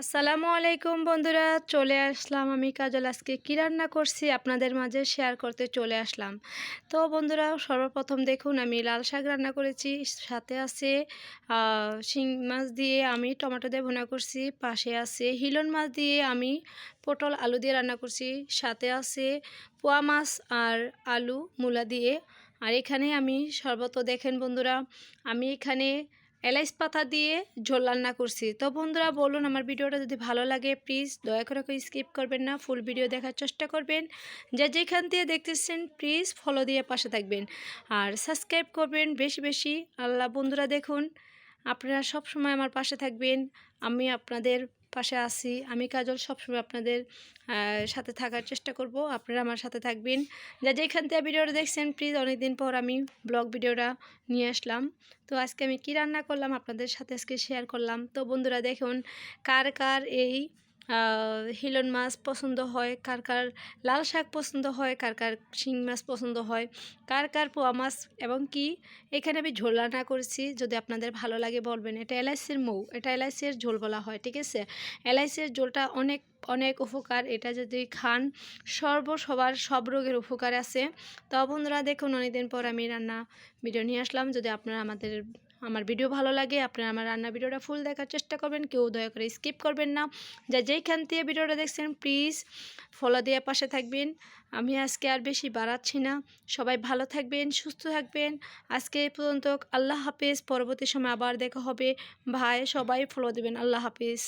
আসসালামু আলাইকুম বন্ধুরা, চলে আসলাম আমি কাজল। আজকে কী রান্না করছি আপনাদের মাঝে শেয়ার করতে চলে আসলাম। তো বন্ধুরা, সর্বপ্রথম দেখুন আমি লাল শাক রান্না করেছি, সাথে আছে শিং মাছ দিয়ে আমি টমেটো দিয়ে ভুনা করছি, পাশে আছে হিলন মাছ দিয়ে আমি পটল আলু দিয়ে রান্না করছি, সাথে আছে পোয়া মাছ আর আলু মূলা দিয়ে। আর এখানে আমি সর্বত দেখেন বন্ধুরা, আমি এখানে এলাইচ পাতা দিয়ে ঝোল রান্না করছি। তো বন্ধুরা বলুন, আমার ভিডিওটা যদি ভালো লাগে প্লিজ দয়া করে স্কিপ করবেন না, ফুল ভিডিও দেখার চেষ্টা করবেন। যা যেখান দিয়ে দেখতেছেন প্লিজ ফলো দিয়ে পাশে থাকবেন আর সাবস্ক্রাইব করবেন বেশি বেশি। আল্লাহ বন্ধুরা দেখুন, আপনারা সব সময় আমার পাশে থাকবেন, আমি আপনাদের পাশে আছি। আমি কাজল সবসময় আপনাদের সাথে থাকার চেষ্টা করব, আপনারা আমার সাথে থাকবেন। যা যেখান থেকে ভিডিওটা দেখছেন প্লিজ, অনেকদিন পর আমি ব্লগ ভিডিওটা নিয়ে আসলাম। তো আজকে আমি কি রান্না করলাম আপনাদের সাথে আজকে শেয়ার করলাম। তো বন্ধুরা দেখুন, কার কার এই হিলন মাছ পছন্দ হয়, কার কার লাল শাক পছন্দ হয়, কার কার শিং মাছ পছন্দ হয়, কার কার পোয়া মাছ, এবং কি এখানে আমি ঝোল রান্না করেছি। যদি আপনাদের ভালো লাগে বলবেন। এটা এলাইচির মৌ, এটা এলাইচির ঝোল বলা হয়, ঠিক আছে। এলাইচির ঝোলটা অনেক অনেক উপকার, এটা যদি খান সবার সব রোগের উপকার আছে। তো বন্ধুরা দেখুন, অনেকদিন পর আমি রান্না ভিডিও নিয়ে আসলাম। যদি আপনারা আমার ভিডিও ভালো লাগে, আপনারা আমার রান্না ভিডিওটা ফুল দেখার চেষ্টা করবেন, কেউ দয়া করে স্কিপ করবেন না। যা যেইখান থেকে ভিডিওটা দেখছেন প্লিজ ফলো দিয়ে পাশে থাকবেন। আমি আজকে আর বেশি বাড়াচ্ছি না, সবাই ভালো থাকবেন, সুস্থ থাকবেন। আজকে এই পর্যন্ত, আল্লাহ হাফেজ। পরবর্তী সময় আবার দেখা হবে। ভাই সবাই ফলো দেবেন। আল্লাহ হাফেজ।